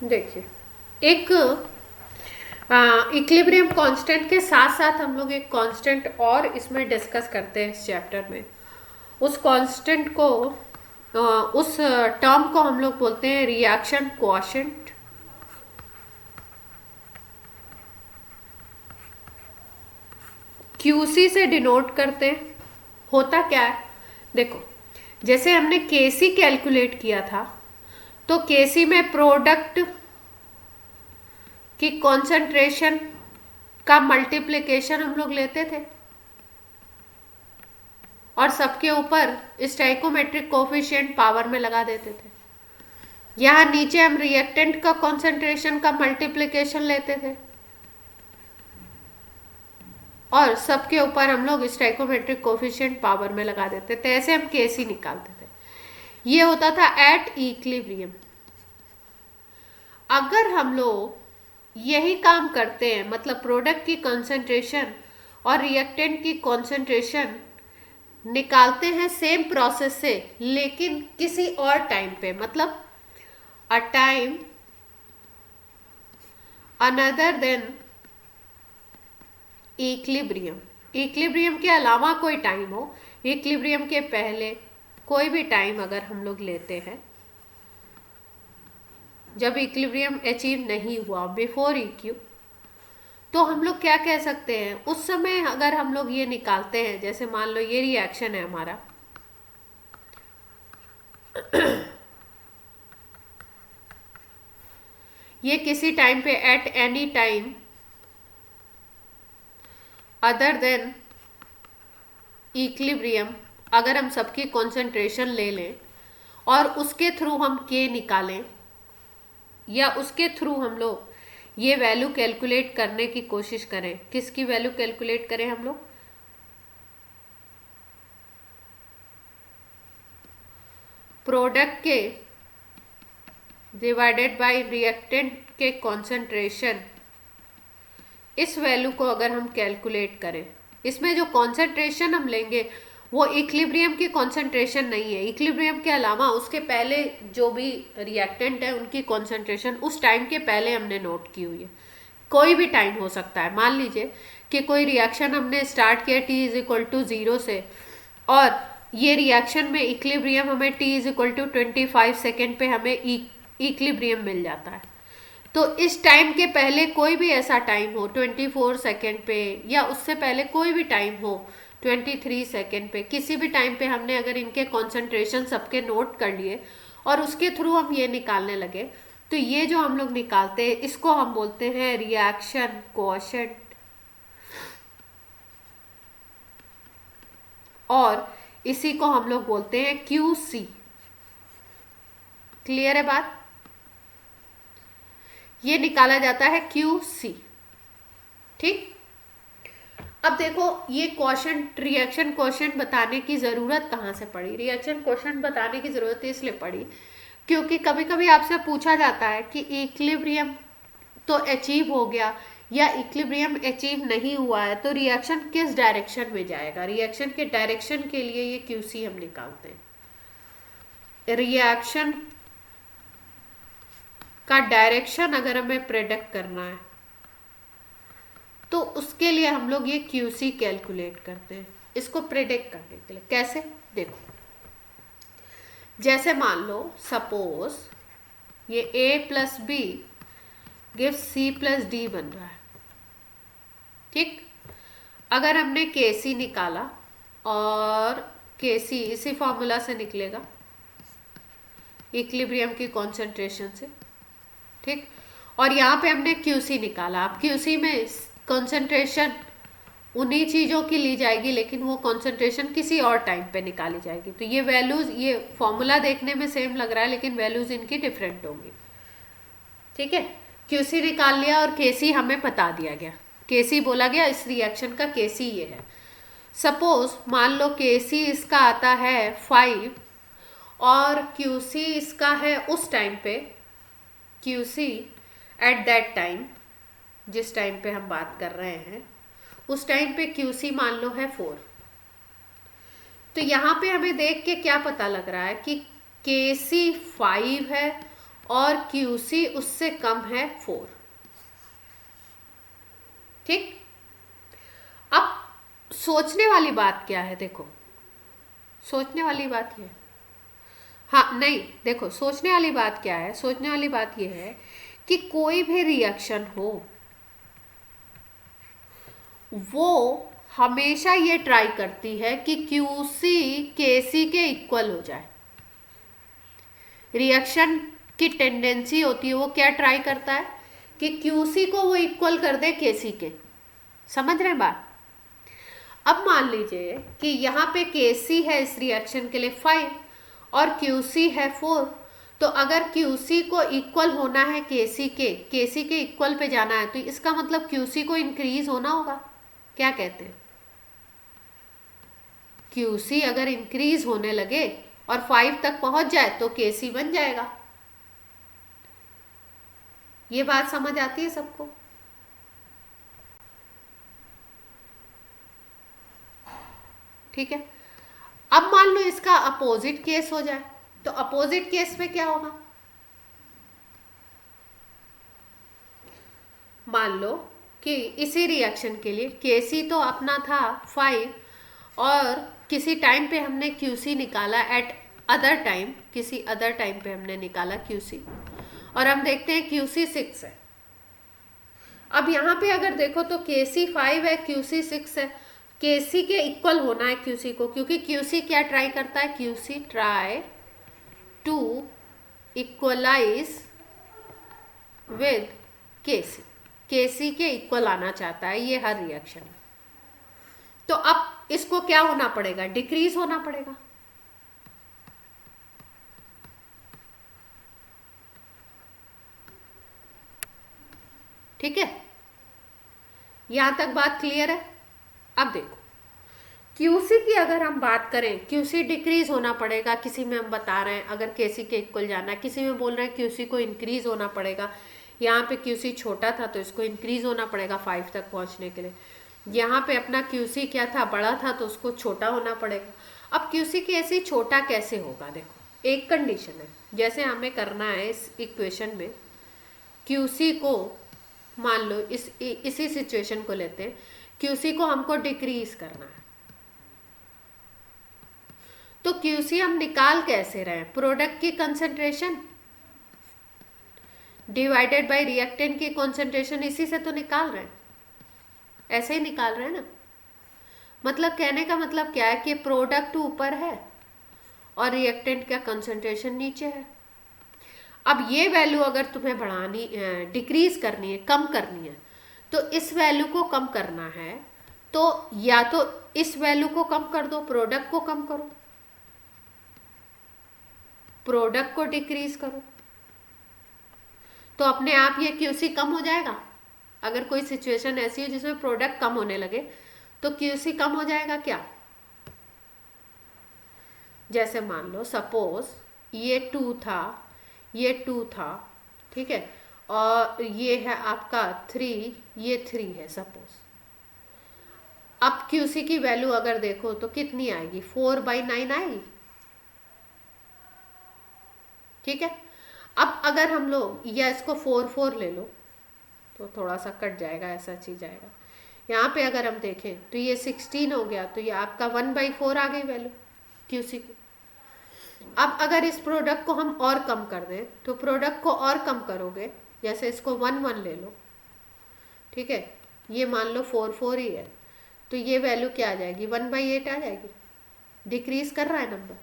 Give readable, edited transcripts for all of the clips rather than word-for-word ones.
देखिए, एक equilibrium constant के साथ साथ हम लोग एक कांस्टेंट और इसमें डिस्कस करते हैं इस चैप्टर में। उस कांस्टेंट को उस टर्म को हम लोग बोलते हैं रिएक्शन क्वोशेंट। क्यूसी से डिनोट करते हैं। होता क्या है, देखो, जैसे हमने केसी कैलकुलेट किया था, तो केसी में प्रोडक्ट की कॉन्सेंट्रेशन का मल्टीप्लिकेशन हम लोग लेते थे और सबके ऊपर स्टोइकोमेट्रिक कोफिशिएंट पावर में लगा देते थे। यहाँ नीचे हम रिएक्टेंट का कॉन्सेंट्रेशन का मल्टीप्लिकेशन लेते थे और सबके ऊपर हम लोग स्टोइकोमेट्रिक कोफिशिएंट पावर में लगा देते थे। ऐसे हम केसी निकालते थे। ये होता था एट इक्विलिब्रियम। अगर हम लोग यही काम करते हैं, मतलब प्रोडक्ट की कॉन्सेंट्रेशन और रिएक्टेंट की कॉन्सेंट्रेशन निकालते हैं सेम प्रोसेस से, लेकिन किसी और टाइम पे, मतलब a time another then equilibrium. Equilibrium के अलावा कोई टाइम हो, इक्विलिब्रियम के पहले कोई भी टाइम अगर हम लोग लेते हैं जब इक्विलिब्रियम अचीव नहीं हुआ, बिफोर इक्यू, तो हम लोग क्या कह सकते हैं उस समय। अगर हम लोग ये निकालते हैं, जैसे मान लो ये रिएक्शन है हमारा, ये किसी टाइम पे at any time other than equilibrium, अगर हम सबकी कॉन्सेंट्रेशन ले लें और उसके थ्रू हम के निकालें, या उसके थ्रू हम लोग ये वैल्यू कैलकुलेट करने की कोशिश करें। किसकी वैल्यू कैलकुलेट करें हम लोग? प्रोडक्ट के डिवाइडेड बाय रिएक्टेंट के कॉन्सेंट्रेशन, इस वैल्यू को अगर हम कैलकुलेट करें, इसमें जो कॉन्सेंट्रेशन हम लेंगे वो इक्विलिब्रियम की कॉन्सेंट्रेशन नहीं है। इक्विलिब्रियम के अलावा उसके पहले जो भी रिएक्टेंट है उनकी कॉन्सेंट्रेशन उस टाइम के पहले हमने नोट की हुई है। कोई भी टाइम हो सकता है। मान लीजिए कि कोई रिएक्शन हमने स्टार्ट किया t इज इक्वल टू 0 से, और ये रिएक्शन में इक्विलिब्रियम हमें t is equal to 25 second पे हमें इक्विलिब्रियम मिल जाता है। तो इस टाइम के पहले कोई भी ऐसा टाइम हो 24 सेकेंड पे, या उससे पहले कोई भी टाइम हो 23 सेकेंड पे, किसी भी टाइम पे हमने अगर इनके कॉन्सेंट्रेशन सबके नोट कर लिए और उसके थ्रू हम ये निकालने लगे, तो ये जो हम लोग निकालते हैं इसको हम बोलते हैं रिएक्शन क्वोशेंट। और इसी को हम लोग बोलते हैं QC। क्लियर है बात? ये निकाला जाता है QC। ठीक। अब देखो, ये क्वोशेंट, रिएक्शन क्वोशेंट बताने की ज़रूरत कहाँ से पड़ी? रिएक्शन क्वोशेंट बताने की ज़रूरत इसलिए पड़ी क्योंकि कभी कभी आपसे पूछा जाता है कि इक्विलिब्रियम तो अचीव हो गया या इक्विलिब्रियम अचीव नहीं हुआ है, तो रिएक्शन किस डायरेक्शन में जाएगा? रिएक्शन के डायरेक्शन के लिए ये QC हम निकालते हैं। रिएक्शन का डायरेक्शन अगर हमें प्रेडिक्ट करना है तो उसके लिए हम लोग ये QC कैलकुलेट करते हैं, इसको प्रेडिक्ट करने के लिए। कैसे? देखो, जैसे मान लो सपोज ये A plus B gives C plus D बन रहा है। ठीक। अगर हमने KC निकाला, और KC इसी फॉर्मूला से निकलेगा, इक्विलिब्रियम की कॉन्सेंट्रेशन से। ठीक। और यहाँ पे हमने QC निकाला। अब QC में कॉन्सेंट्रेशन उन्हीं चीज़ों की ली जाएगी, लेकिन वो कॉन्सेंट्रेशन किसी और टाइम पे निकाली जाएगी। तो ये वैल्यूज़, ये फॉर्मूला देखने में सेम लग रहा है लेकिन वैल्यूज़ इनकी डिफरेंट होंगी। ठीक है। QC निकाल लिया और KC हमें बता दिया गया, KC बोला गया इस रिएक्शन का KC ये है। सपोज मान लो KC इसका आता है 5 और QC इसका है उस टाइम पे, QC एट दैट टाइम, जिस टाइम पे हम बात कर रहे हैं उस टाइम पे QC मान लो है 4। तो यहाँ पे हमें देख के क्या पता लग रहा है कि KC 5 है और QC उससे कम है 4। ठीक, अब सोचने वाली बात क्या है, देखो सोचने वाली बात ये है, हाँ नहीं देखो सोचने वाली बात क्या है, सोचने वाली बात ये है कि कोई भी रिएक्शन हो वो हमेशा ये ट्राई करती है कि QC KC के इक्वल हो जाए। रिएक्शन की टेंडेंसी होती है वो क्या ट्राई करता है कि QC को वो इक्वल कर दे KC के। समझ रहे हैं बात? अब मान लीजिए कि यहाँ पे KC है इस रिएक्शन के लिए 5 और QC है 4, तो अगर QC को इक्वल होना है KC के इक्वल पे जाना है, तो इसका मतलब QC को इंक्रीज होना होगा। क्या कहते हैं? QC अगर इंक्रीज होने लगे और 5 तक पहुंच जाए तो KC बन जाएगा। ये बात समझ आती है सबको? ठीक है, अब मान लो इसका अपोजिट केस हो जाए, तो अपोजिट केस में क्या होगा? मान लो कि इसी रिएक्शन के लिए KC तो अपना था 5 और किसी टाइम पे हमने QC निकाला एट अदर टाइम, किसी अदर टाइम पे हमने निकाला QC और हम देखते हैं QC 6 है। अब यहाँ पे अगर देखो तो KC 5 है, QC 6 है, KC के इक्वल होना है QC को, क्योंकि QC क्या ट्राई करता है? QC try to equalize with KC, KC के इक्वल आना चाहता है ये हर रिएक्शन में। तो अब इसको क्या होना पड़ेगा? डिक्रीज होना पड़ेगा। ठीक है, यहां तक बात क्लियर है? अब देखो QC की अगर हम बात करें, QC डिक्रीज होना पड़ेगा, किसी में हम बता रहे हैं अगर KC के इक्वल जाना है, किसी में बोल रहे हैं QC को इंक्रीज होना पड़ेगा। यहाँ पे QC छोटा था तो इसको इंक्रीज होना पड़ेगा 5 तक पहुँचने के लिए। यहाँ पे अपना QC क्या था? बड़ा था, तो उसको छोटा होना पड़ेगा। अब QC कैसे छोटा कैसे होगा? देखो एक कंडीशन है, जैसे हमें करना है इस इक्वेशन में QC को, मान लो इसी सिचुएशन को लेते हैं, QC को हमको डिक्रीज करना है, तो QC हम निकाल कैसे रहे हैं? प्रोडक्ट की कंसंट्रेशन डिवाइडेड बाय रिएक्टेंट की कंसंट्रेशन, इसी से तो निकाल रहे हैं, ऐसे ही निकाल रहे हैं ना। मतलब कहने का मतलब क्या है कि प्रोडक्ट ऊपर है और रिएक्टेंट का कंसंट्रेशन नीचे है। अब ये वैल्यू अगर तुम्हें बढ़ानी, डिक्रीज करनी है, कम करनी है, तो इस वैल्यू को कम करना है, तो या तो इस वैल्यू को कम कर दो, प्रोडक्ट को कम करो, प्रोडक्ट को डिक्रीज करो, तो अपने आप ये QC कम हो जाएगा। अगर कोई सिचुएशन ऐसी है जिसमें प्रोडक्ट कम होने लगे तो QC कम हो जाएगा क्या? जैसे मान लो सपोज ये 2 था, ये 2 था, ठीक है, और ये है आपका 3, ये 3 है सपोज। अब QC की वैल्यू अगर देखो तो कितनी आएगी? 4/9 आएगी। ठीक है, अब अगर हम लोग या इसको 4 ले लो तो थोड़ा सा कट जाएगा, ऐसा चीज आएगा। यहाँ पे अगर हम देखें तो ये 16 हो गया, तो ये आपका 1/4 आ गई वैल्यू QC की। अब अगर इस प्रोडक्ट को हम और कम कर दें, तो प्रोडक्ट को और कम करोगे, जैसे इसको 1 ले लो, ठीक है, ये मान लो 4 ही है, तो ये वैल्यू क्या आ जाएगी? 1/8 आ जाएगी। डिक्रीज कर रहा है नंबर।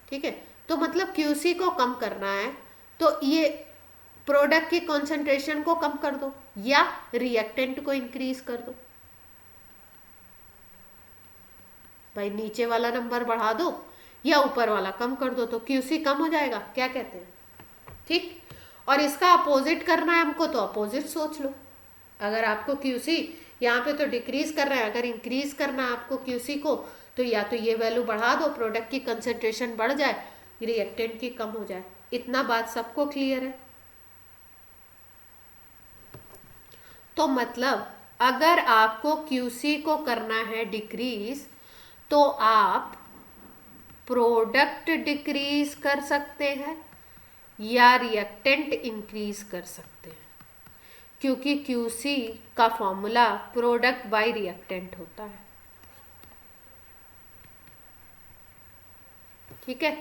ठीक है, तो मतलब QC को कम करना है तो ये प्रोडक्ट की कंसंट्रेशन को कम कर दो या रिएक्टेंट को इंक्रीज कर दो। भाई नीचे वाला नंबर बढ़ा दो या ऊपर वाला कम कर दो, तो QC कम हो जाएगा। क्या कहते हैं? ठीक, और इसका अपोजिट करना है हमको, तो अपोजिट सोच लो। अगर आपको QC यहाँ पे तो डिक्रीज कर रहा है, अगर इंक्रीज करना है आपको QC को, तो या तो ये वैल्यू बढ़ा दो, प्रोडक्ट की कंसंट्रेशन बढ़ जाए, रिएक्टेंट की कम हो जाए। इतना बात सबको क्लियर है? तो मतलब अगर आपको QC को करना है डिक्रीज, तो आप प्रोडक्ट डिक्रीज कर सकते हैं या रिएक्टेंट इंक्रीज कर सकते हैं, क्योंकि क्यूसी का फॉर्मूला प्रोडक्ट बाय रिएक्टेंट होता है। ठीक है,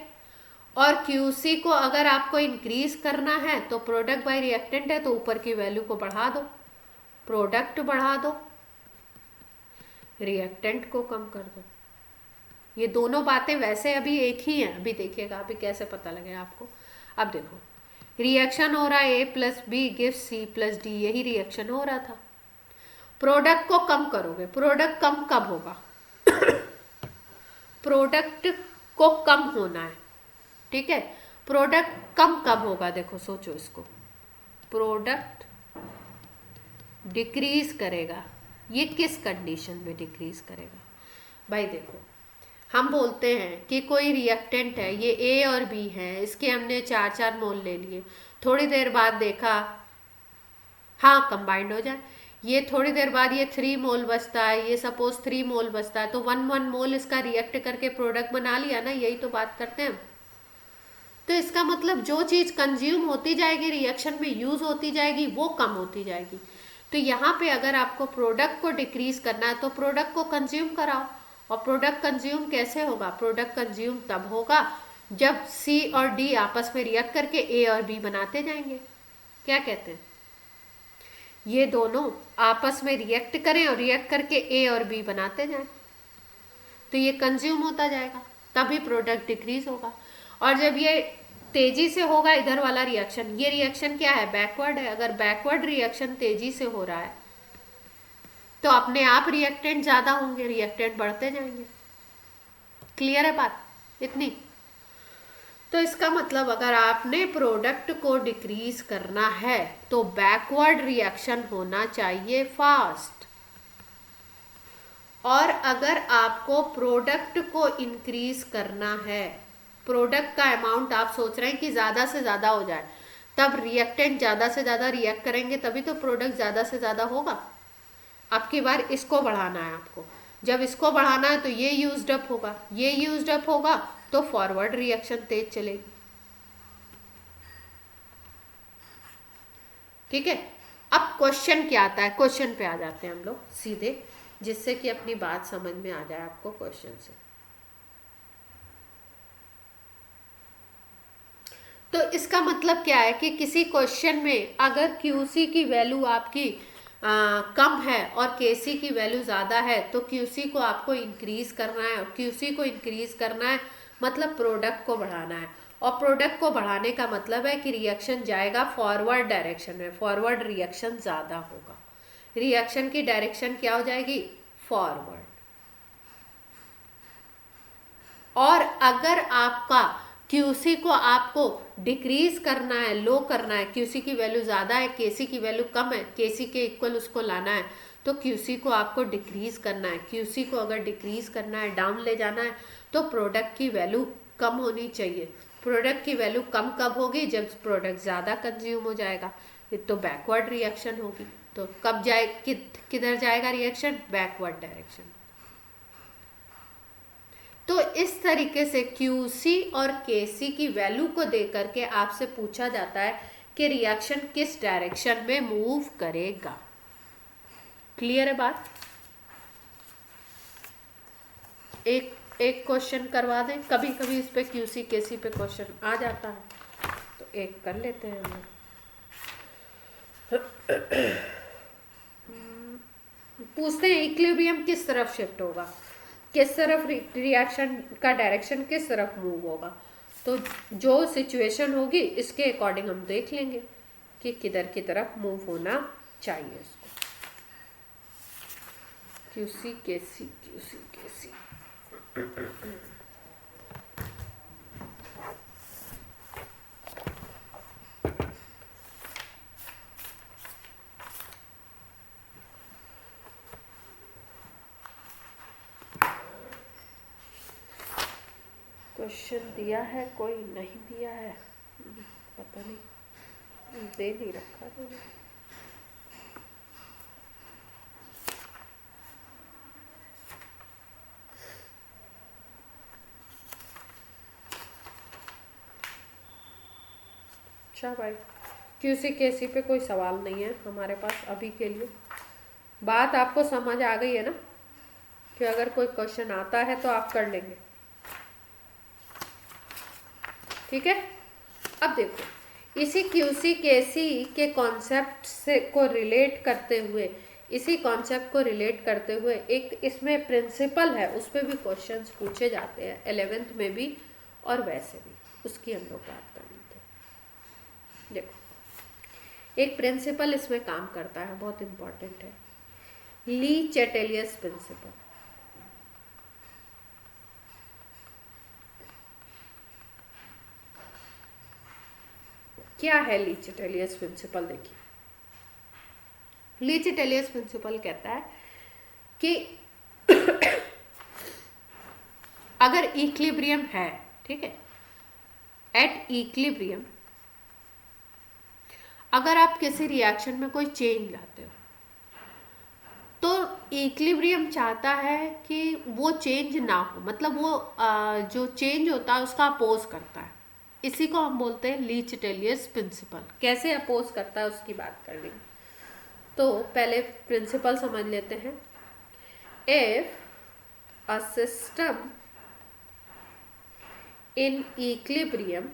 और क्यूसी को अगर आपको इंक्रीज करना है तो प्रोडक्ट बाय रिएक्टेंट है, तो ऊपर की वैल्यू को बढ़ा दो, प्रोडक्ट बढ़ा दो, रिएक्टेंट को कम कर दो। ये दोनों बातें वैसे अभी एक ही हैं, अभी देखिएगा अभी कैसे पता लगे आपको। अब देखो, रिएक्शन हो रहा है A plus B gives C plus D, यही रिएक्शन हो रहा था। प्रोडक्ट को कम करोगे, प्रोडक्ट कम कब होगा? प्रोडक्ट को कम होना है, ठीक है। प्रोडक्ट कम कब होगा? देखो सोचो इसको, प्रोडक्ट डिक्रीज करेगा, ये किस कंडीशन में डिक्रीज करेगा? भाई देखो, हम बोलते हैं कि कोई रिएक्टेंट है, ये ए और बी है, इसके हमने 4-4 मोल ले लिए, थोड़ी देर बाद देखा हाँ कंबाइंड हो जाए, ये थोड़ी देर बाद ये 3 मोल बचता है, ये सपोज 3 मोल बचता है, तो 1-1 मोल इसका रिएक्ट करके प्रोडक्ट बना लिया ना, यही तो बात करते हैं। तो इसका मतलब जो चीज़ कंज्यूम होती जाएगी, रिएक्शन में यूज होती जाएगी, वो कम होती जाएगी। तो यहाँ पे अगर आपको प्रोडक्ट को डिक्रीज करना है तो प्रोडक्ट को कंज्यूम कराओ। और प्रोडक्ट कंज्यूम कैसे होगा? प्रोडक्ट कंज्यूम तब होगा जब सी और डी आपस में रिएक्ट करके ए और बी बनाते जाएंगे। क्या कहते हैं? ये दोनों आपस में रिएक्ट करें और रिएक्ट करके ए और बी बनाते जाएं, तो ये कंज्यूम होता जाएगा, तभी प्रोडक्ट डिक्रीज होगा। और जब ये तेजी से होगा इधर वाला रिएक्शन, ये रिएक्शन क्या है? बैकवर्ड है। अगर बैकवर्ड रिएक्शन तेजी से हो रहा है तो अपने आप रिएक्टेंट ज्यादा होंगे, रिएक्टेंट बढ़ते जाएंगे। क्लियर है बात इतनी? तो इसका मतलब अगर आपने प्रोडक्ट को डिक्रीज करना है तो बैकवर्ड रिएक्शन होना चाहिए फास्ट, और अगर आपको प्रोडक्ट को इंक्रीज करना है, प्रोडक्ट का अमाउंट आप सोच रहे हैं कि ज़्यादा से ज़्यादा हो जाए, तब रिएक्टेंट ज़्यादा से ज़्यादा रिएक्ट करेंगे, तभी तो प्रोडक्ट ज़्यादा से ज़्यादा होगा। अब की बार इसको बढ़ाना है आपको, जब इसको बढ़ाना है तो ये यूज्ड अप होगा, ये यूज्ड अप होगा तो फॉरवर्ड रिएक्शन तेज चलेगी। ठीक है, अब क्वेश्चन क्या आता है? क्वेश्चन पे आ जाते हैं हम लोग सीधे, जिससे कि अपनी बात समझ में आ जाए आपको क्वेश्चन से। तो इसका मतलब क्या है कि किसी क्वेश्चन में अगर क्यूसी की वैल्यू आपकी कम है और केसी की वैल्यू ज़्यादा है, तो क्यूसी को आपको इंक्रीज करना है, और क्यूसी को इंक्रीज करना है मतलब प्रोडक्ट को बढ़ाना है, और प्रोडक्ट को बढ़ाने का मतलब है कि रिएक्शन जाएगा फॉरवर्ड डायरेक्शन में, फॉरवर्ड रिएक्शन ज़्यादा होगा, रिएक्शन की डायरेक्शन क्या हो जाएगी? फॉरवर्ड। और अगर आपका क्यूसी को आपको डिक्रीज करना है, लो करना है, क्यूसी की वैल्यू ज़्यादा है, केसी की वैल्यू कम है, केसी के इक्वल उसको लाना है, तो क्यूसी को आपको डिक्रीज करना है। क्यूसी को अगर डिक्रीज करना है, डाउन ले जाना है, तो प्रोडक्ट की वैल्यू कम होनी चाहिए। प्रोडक्ट की वैल्यू कम कब होगी? जब प्रोडक्ट ज़्यादा कंज्यूम हो जाएगा, तो बैकवर्ड रिएक्शन होगी। तो कब जाए किधर जाएगा रिएक्शन? Backward direction. तो इस तरीके से क्यूसी और केसी की वैल्यू को दे करके आपसे पूछा जाता है कि रिएक्शन किस डायरेक्शन में मूव करेगा। क्लियर है बात? एक क्वेश्चन करवा दें, कभी कभी इस पे क्यूसी केसी पे क्वेश्चन आ जाता है, तो एक कर लेते हैं हम। पूछते हैं इक्विलिब्रियम किस तरफ शिफ्ट होगा, किस तरफ रिएक्शन का डायरेक्शन किस तरफ मूव होगा। तो जो सिचुएशन होगी इसके अकॉर्डिंग हम देख लेंगे कि किधर की तरफ मूव होना चाहिए इसको। क्यूसी केसी, क्यूसी केसी। क्वेश्चन दिया है कोई, नहीं दिया है पता नहीं, दे नहीं रखा तो। अच्छा भाई, क्यूसी केसी पे कोई सवाल नहीं है हमारे पास अभी के लिए। बात आपको समझ आ गई है ना कि अगर कोई क्वेश्चन आता है तो आप कर लेंगे। ठीक है, अब देखो इसी क्यूसी केसी के कॉन्सेप्ट से को रिलेट करते हुए, इसी कॉन्सेप्ट को रिलेट करते हुए एक इसमें प्रिंसिपल है, उस पर भी क्वेश्चंस पूछे जाते हैं 11th में भी और वैसे भी, उसकी हम लोग बात कर लेते हैं। देखो एक प्रिंसिपल इसमें काम करता है, बहुत इंपॉर्टेंट है, ली चैटेलियस प्रिंसिपल। क्या है ली चैटेलियस प्रिंसिपल? देखिए ली चैटेलियस प्रिंसिपल कहता है कि अगर इक्विलिब्रियम है, ठीक है, एट इक्विलिब्रियम अगर आप किसी रिएक्शन में कोई चेंज लाते हो तो इक्विलिब्रियम चाहता है कि वो चेंज ना हो, मतलब वो जो चेंज होता है उसका अपोज करता है। इसी को हम बोलते हैं ली चैटेलियस प्रिंसिपल। कैसे अपोज करता है उसकी बात कर लेंगे। तो पहले प्रिंसिपल समझ लेते हैं। If a system in equilibrium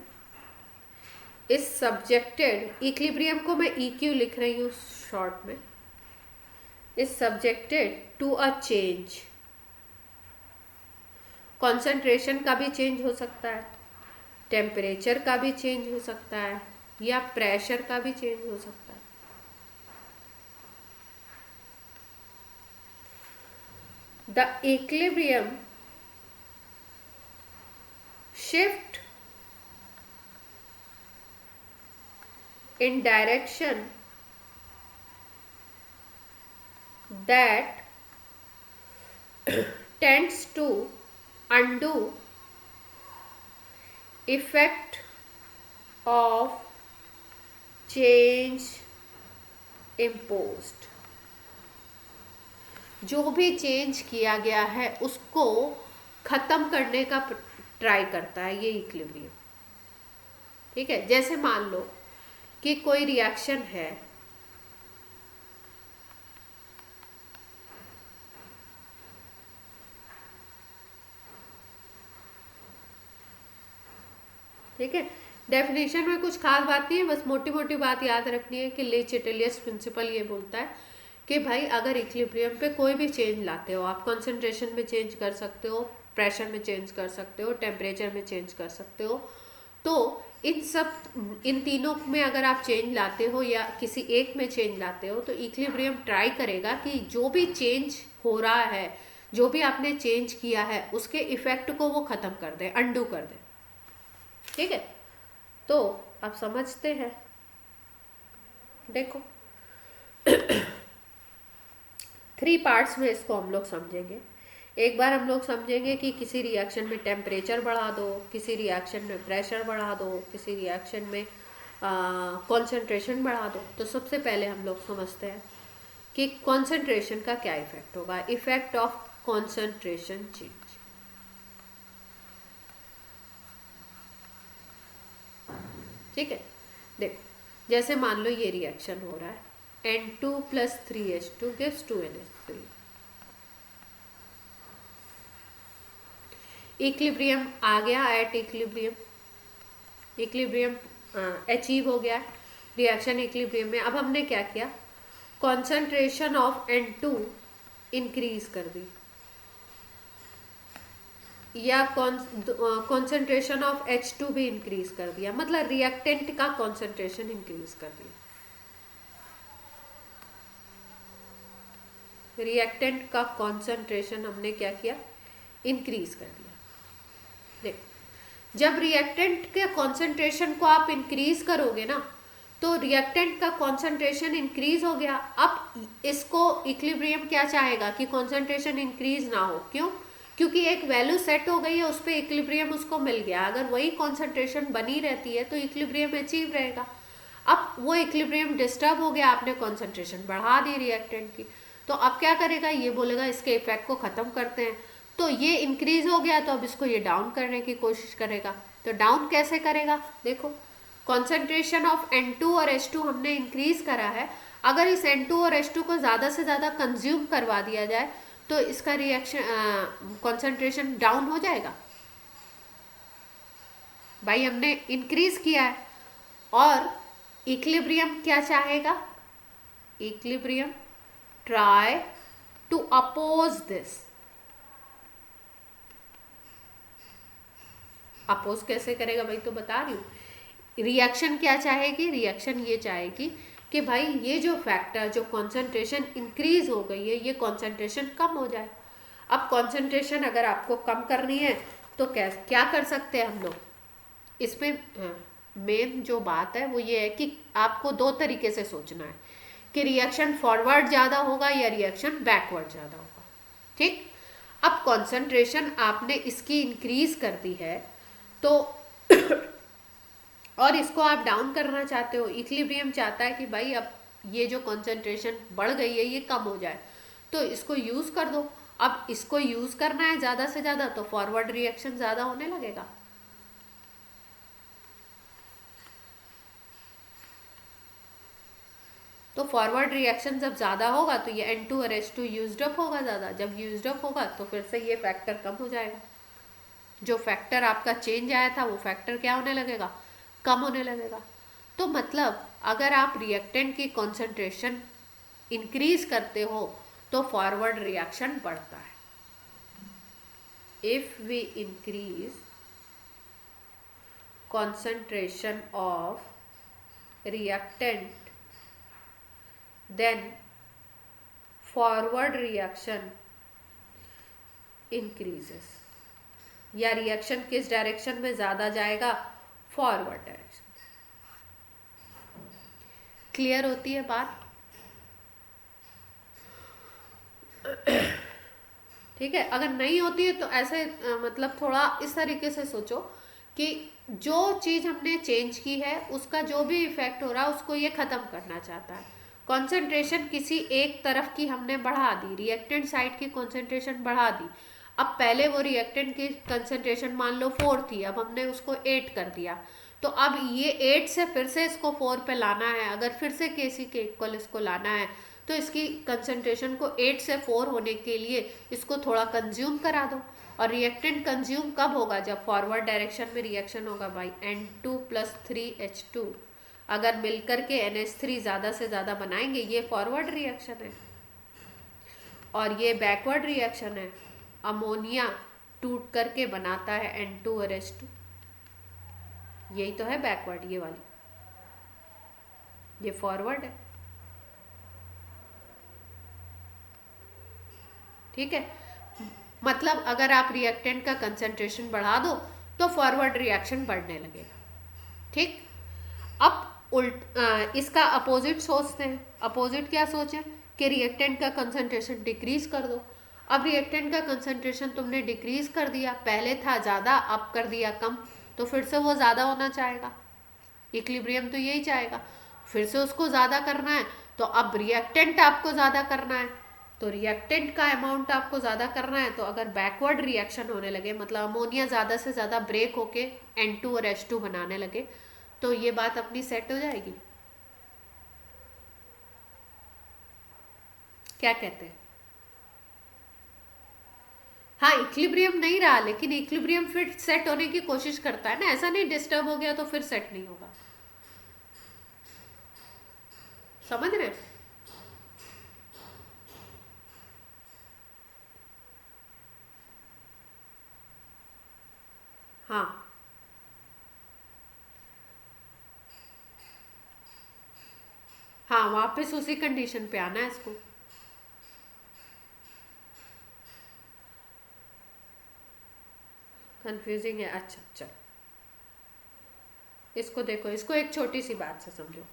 is subjected, equilibrium को मैं EQ लिख रही हूँ शॉर्ट में, is subjected to a change, concentration का भी चेंज हो सकता है, टेम्परेचर का भी चेंज हो सकता है, या प्रेशर का भी चेंज हो सकता है। The equilibrium shift in direction that tends to undo effect of change imposed। जो भी चेंज किया गया है उसको खत्म करने का ट्राई करता है ये इक्विलिब्रियम। ठीक है, जैसे मान लो कि कोई रिएक्शन है, ठीक है, डेफिनेशन में कुछ खास बात नहीं है, बस मोटी मोटी बात याद रखनी है कि ले चैटेलियस प्रिंसिपल ये बोलता है कि भाई अगर इक्विलिब्रियम पे कोई भी चेंज लाते हो आप, कंसंट्रेशन में चेंज कर सकते हो, प्रेशर में चेंज कर सकते हो, टेम्परेचर में चेंज कर सकते हो, तो इन तीनों में अगर आप चेंज लाते हो या किसी एक में चेंज लाते हो तो इक्विलिब्रियम ट्राई करेगा कि जो भी चेंज हो रहा है, जो भी आपने चेंज किया है उसके इफेक्ट को वो खत्म कर दे, अंडू कर दे। ठीक है, तो आप समझते हैं। देखो 3 पार्ट्स में इसको हम लोग समझेंगे। एक बार हम लोग समझेंगे कि किसी रिएक्शन में टेम्परेचर बढ़ा दो, किसी रिएक्शन में प्रेशर बढ़ा दो, किसी रिएक्शन में कॉन्सेंट्रेशन बढ़ा दो। तो सबसे पहले हम लोग समझते हैं कि कॉन्सेंट्रेशन का क्या इफेक्ट होगा, इफेक्ट ऑफ कॉन्सेंट्रेशन चेंज। ठीक है, देखो जैसे मान लो ये रिएक्शन हो रहा है, N2 + 3H2 gives 2NH3। Equilibrium आ गया, एट इक्विलिब्रियम अचीव हो गया, रिएक्शन इक्विलिब्रियम में। अब हमने क्या किया, कॉन्सेंट्रेशन ऑफ N2 इंक्रीज कर दी या कॉन्सेंट्रेशन ऑफ H2 भी इंक्रीज कर दिया, मतलब रिएक्टेंट का कॉन्सेंट्रेशन इंक्रीज कर दिया। रिएक्टेंट का कॉन्सेंट्रेशन हमने क्या किया, इंक्रीज कर दिया। देखो जब रिएक्टेंट के कॉन्सेंट्रेशन को आप इंक्रीज करोगे ना, तो रिएक्टेंट का कॉन्सेंट्रेशन इंक्रीज हो गया। अब इसको इक्विलिब्रियम क्या चाहेगा कि कॉन्सेंट्रेशन इंक्रीज ना हो, क्यों? क्योंकि एक वैल्यू सेट हो गई है, उस पर इक्विलिब्रियम उसको मिल गया। अगर वही कॉन्सेंट्रेशन बनी रहती है तो इक्विलिब्रियम अचीव रहेगा। अब वो इक्विलिब्रियम डिस्टर्ब हो गया, आपने कॉन्सेंट्रेशन बढ़ा दी रिएक्टेंट की, तो अब क्या करेगा, ये बोलेगा इसके इफेक्ट को ख़त्म करते हैं। तो ये इंक्रीज हो गया तो अब इसको ये डाउन करने की कोशिश करेगा। तो डाउन कैसे करेगा, देखो कॉन्सेंट्रेशन ऑफ N2 और H2 हमने इंक्रीज करा है, अगर इस N2 और H2 को ज़्यादा से ज़्यादा कंज्यूम करवा दिया जाए तो इसका रिएक्शन कॉन्सेंट्रेशन डाउन हो जाएगा। भाई हमने इंक्रीज किया है, और इक्विलिब्रियम क्या चाहेगा? Equilibrium try to oppose this. Oppose कैसे करेगा भाई? तो बता रही हूँ। रिएक्शन क्या चाहेगी? रिएक्शन ये चाहेगी कि भाई ये जो फैक्टर, जो कॉन्सेंट्रेशन इंक्रीज हो गई है, ये कॉन्सेंट्रेशन कम हो जाए। अब कॉन्सेंट्रेशन अगर आपको कम करनी है तो क्या कर सकते हैं हम लोग? इसमें मेन जो बात है वो ये है कि आपको दो तरीके से सोचना है कि रिएक्शन फॉरवर्ड ज़्यादा होगा या रिएक्शन बैकवर्ड ज़्यादा होगा। ठीक, अब कॉन्सेंट्रेशन आपने इसकी इंक्रीज कर दी है तो और इसको आप डाउन करना चाहते हो, इक्विलिब्रियम चाहता है कि भाई अब ये जो कॉन्सेंट्रेशन बढ़ गई है ये कम हो जाए, तो इसको यूज़ कर दो। अब इसको यूज़ करना है ज़्यादा से ज़्यादा, तो फॉरवर्ड रिएक्शन ज़्यादा होने लगेगा। तो फॉरवर्ड रिएक्शन जब ज़्यादा होगा तो ये N2 और H2 यूज्ड अप होगा ज़्यादा। जब यूज्ड अप होगा तो फिर से ये फैक्टर कम हो जाएगा। जो फैक्टर आपका चेंज आया था वो फैक्टर क्या होने लगेगा? कम होने लगेगा। तो मतलब अगर आप रिएक्टेंट की कॉन्सेंट्रेशन इंक्रीज करते हो तो फॉरवर्ड रिएक्शन बढ़ता है। If we increase concentration of reactant then forward reaction increases। या रिएक्शन किस डायरेक्शन में ज़्यादा जाएगा? Forward direction. क्लियर होती है बात? ठीक है, अगर नहीं होती है तो ऐसे मतलब थोड़ा इस तरीके से सोचो कि जो चीज़ हमने चेंज की है उसका जो भी इफेक्ट हो रहा है उसको ये ख़त्म करना चाहता है। कॉन्सेंट्रेशन किसी एक तरफ की हमने बढ़ा दी, रिएक्टेंट साइड की कॉन्सेंट्रेशन बढ़ा दी। अब पहले वो रिएक्टेंट की कंसंट्रेशन मान लो 4 थी, अब हमने उसको 8 कर दिया, तो अब ये 8 से फिर से इसको 4 पे लाना है। अगर फिर से Kc के इक्वल इसको लाना है तो इसकी कंसंट्रेशन को 8 से 4 होने के लिए इसको थोड़ा कंज्यूम करा दो। और रिएक्टेंट कंज्यूम कब होगा? जब फॉरवर्ड डायरेक्शन में रिएक्शन होगा भाई। N2 + 3H2 अगर मिलकर के NH3 ज़्यादा से ज़्यादा बनाएंगे, ये फॉरवर्ड रिएक्शन है। और ये बैकवर्ड रिएक्शन है। अमोनिया टूट करके बनाता है N2 और H2, यही तो है बैकवर्ड। ये वाली, ये फॉरवर्ड है। ठीक है, मतलब अगर आप रिएक्टेंट का कंसंट्रेशन बढ़ा दो तो फॉरवर्ड रिएक्शन बढ़ने लगेगा। ठीक, अब इसका अपोजिट सोचते हैं। अपोजिट क्या सोचें कि रिएक्टेंट का कंसंट्रेशन डिक्रीज कर दो। अब रिएक्टेंट का कंसंट्रेशन तुमने डिक्रीज कर दिया, पहले था ज़्यादा अब कर दिया कम, तो फिर से वो ज़्यादा होना चाहेगा। इक्विलिब्रियम तो यही चाहेगा, फिर से उसको ज़्यादा करना है। तो अब रिएक्टेंट आपको ज़्यादा करना है, तो रिएक्टेंट का अमाउंट आपको ज़्यादा करना है। तो अगर बैकवर्ड रिएक्शन होने लगे, मतलब अमोनिया ज़्यादा से ज़्यादा ब्रेक होके N2 और H2 बनाने लगे, तो ये बात अपनी सेट हो जाएगी। क्या कहते हैं? हाँ, इक्विलिब्रियम नहीं रहा, लेकिन इक्विलिब्रियम फिर सेट होने की कोशिश करता है ना। ऐसा नहीं डिस्टर्ब हो गया तो फिर सेट नहीं होगा। समझ रहे? हाँ, हाँ, वापस उसी कंडीशन पे आना है इसको। कंफ्यूजिंग है? अच्छा, चलो इसको देखो, इसको एक छोटी सी बात से समझो।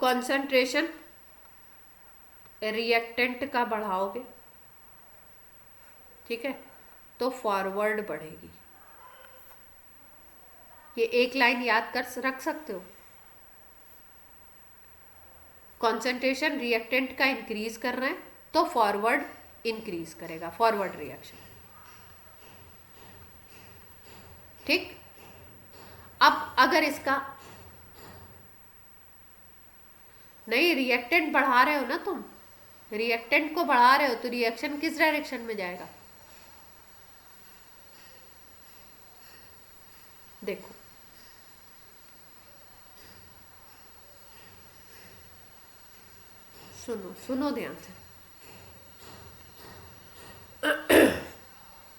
कंसंट्रेशन रिएक्टेंट का बढ़ाओगे, ठीक है, तो फॉरवर्ड बढ़ेगी। ये एक लाइन याद कर रख सकते हो। कंसंट्रेशन रिएक्टेंट का इंक्रीज कर रहे हैं तो फॉरवर्ड इंक्रीज करेगा, फॉरवर्ड रिएक्शन। ठीक, अब अगर इसका नहीं, रिएक्टेंट बढ़ा रहे हो ना तुम, रिएक्टेंट को बढ़ा रहे हो तो रिएक्शन किस डायरेक्शन में जाएगा? देखो, सुनो सुनो ध्यान से।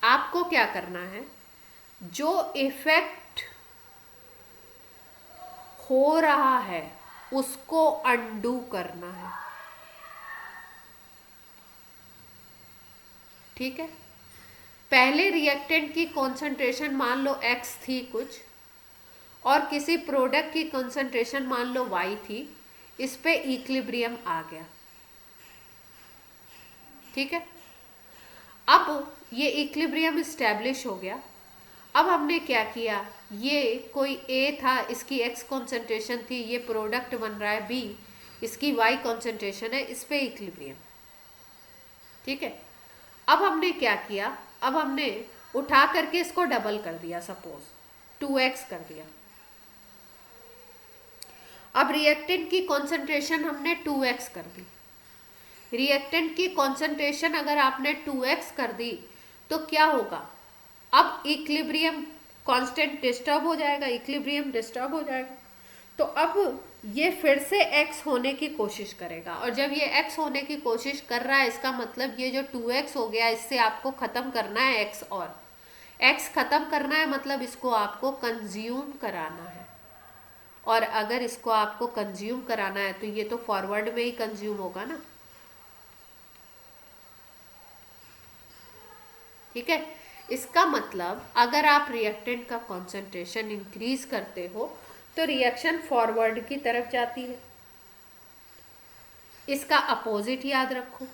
आपको क्या करना है, जो इफेक्ट हो रहा है उसको अंडू करना है। ठीक है, पहले रिएक्टेंट की कॉन्सेंट्रेशन मान लो x थी कुछ, और किसी प्रोडक्ट की कॉन्सेंट्रेशन मान लो y थी, इस पे इक्विलिब्रियम आ गया। ठीक है, अब ये इक्विलिब्रियम इस्टेब्लिश हो गया। अब हमने क्या किया, ये कोई A था, इसकी x कॉन्सेंट्रेशन थी, ये प्रोडक्ट बन रहा है B, इसकी y कॉन्सेंट्रेशन है, इस पे इक्विलिब्रियम। ठीक है, अब हमने क्या किया, अब हमने उठा करके इसको डबल कर दिया, सपोज 2x कर दिया। अब रिएक्टेंट की कॉन्सेंट्रेशन हमने 2x कर दी। रिएक्टेंट की कॉन्सेंट्रेशन अगर आपने 2x कर दी तो क्या होगा, अब इक्विलिब्रियम कांस्टेंट डिस्टर्ब हो जाएगा, इक्विलिब्रियम डिस्टर्ब हो जाएगा। तो अब ये फिर से x होने की कोशिश करेगा, और जब ये x होने की कोशिश कर रहा है, इसका मतलब ये जो 2x हो गया, इससे आपको ख़त्म करना है x, और x ख़त्म करना है मतलब इसको आपको कंज्यूम कराना है। और अगर इसको आपको कंज्यूम कराना है तो ये तो फॉरवर्ड में ही कंज्यूम होगा ना। ठीक है, इसका मतलब अगर आप रिएक्टेंट का कॉन्सेंट्रेशन इंक्रीज करते हो तो रिएक्शन फॉरवर्ड की तरफ जाती है। इसका अपोजिट याद रखो,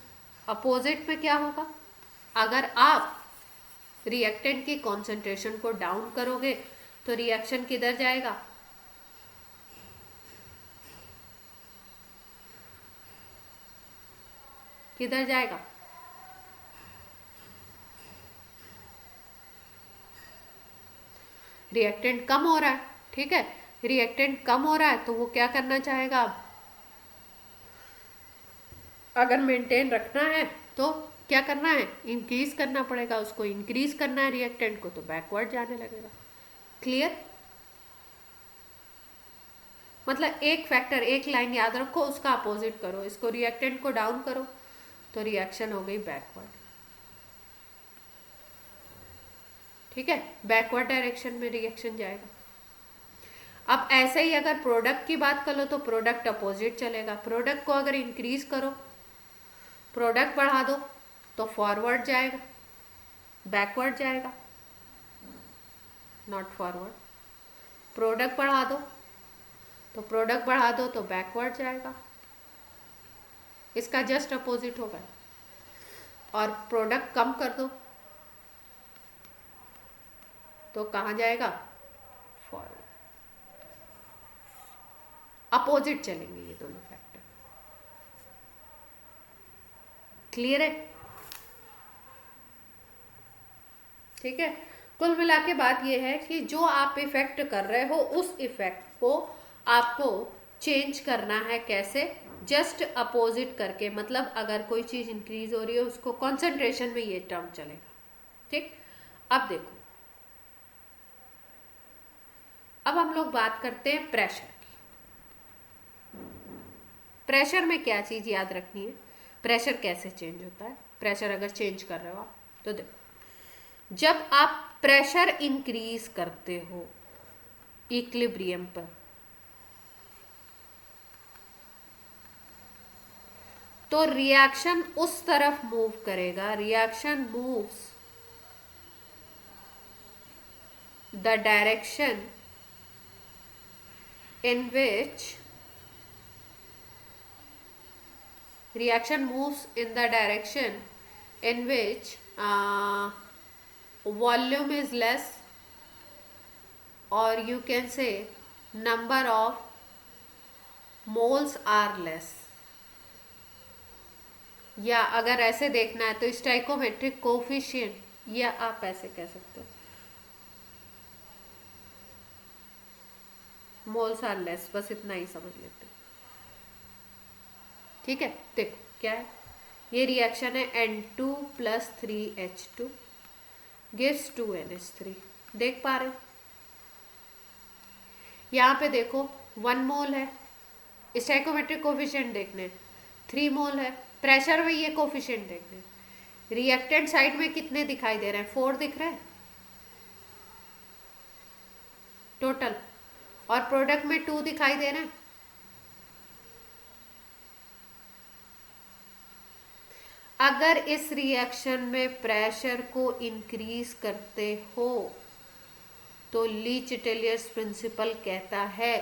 अपोजिट में क्या होगा, अगर आप रिएक्टेंट की कॉन्सेंट्रेशन को डाउन करोगे तो रिएक्शन किधर जाएगा, किधर जाएगा, रिएक्टेंट कम हो रहा है। ठीक है, रिएक्टेंट कम हो रहा है तो वो क्या करना चाहेगा, अब अगर मेंटेन रखना है तो क्या करना है, इंक्रीज करना पड़ेगा, उसको इंक्रीज करना है रिएक्टेंट को, तो बैकवर्ड जाने लगेगा। क्लियर, मतलब एक फैक्टर, एक लाइन याद रखो, उसका अपोजिट करो, इसको रिएक्टेंट को डाउन करो तो रिएक्शन हो गई बैकवर्ड। ठीक है, बैकवर्ड डायरेक्शन में रिएक्शन जाएगा। अब ऐसे ही अगर प्रोडक्ट की बात करो तो प्रोडक्ट अपोजिट चलेगा, प्रोडक्ट को अगर इंक्रीज करो, प्रोडक्ट बढ़ा दो तो फॉरवर्ड जाएगा, बैकवर्ड जाएगा, नॉट फॉरवर्ड। प्रोडक्ट बढ़ा दो तो प्रोडक्ट बढ़ा दो तो बैकवर्ड जाएगा, इसका जस्ट अपोजिट होगा। और प्रोडक्ट कम कर दो तो कहाँ जाएगा, फॉरवर्ड। अपोजिट चलेंगे ये दोनों फैक्टर। क्लियर है? ठीक है, कुल मिला के बात ये है कि जो आप इफेक्ट कर रहे हो उस इफेक्ट को आपको चेंज करना है। कैसे? जस्ट अपोजिट करके, मतलब अगर कोई चीज़ इंक्रीज हो रही है उसको कॉन्सेंट्रेशन में ये टर्म चलेगा। ठीक, अब देखो, अब हम लोग बात करते हैं प्रेशर की। प्रेशर में क्या चीज़ याद रखनी है, प्रेशर कैसे चेंज होता है। प्रेशर अगर चेंज कर रहे हो आप तो देखो, जब आप प्रेशर इंक्रीज करते हो इक्विलिब्रियम पर तो रिएक्शन उस तरफ मूव करेगा, reaction moves the direction in which reaction moves in the direction in which volume is less, or you can say number of moles are less, या अगर ऐसे देखना है तो स्टाइकोमेट्रिक कोफिशिएंट, या आप ऐसे कह सकते हो। मोल्स आर लेस, बस इतना ही समझ लेते हैं। ठीक है, देखो क्या है, ये रिएक्शन है N2 plus 3H2 gives 2NH3। देख पा रहे हो, यहाँ पे देखो 1 मोल है, स्टोइकोमेट्रिक कोफिशिएंट देखने 3 मोल है, प्रेशर में ये कोफिशिएंट देखने, रिएक्टेंट साइड में कितने दिखाई दे रहे हैं, 4 दिख रहे हैं टोटल, और प्रोडक्ट में 2 दिखाई दे रहे हैं। अगर इस रिएक्शन में प्रेशर को इंक्रीज करते हो तो ली चिटेलियर्स प्रिंसिपल कहता है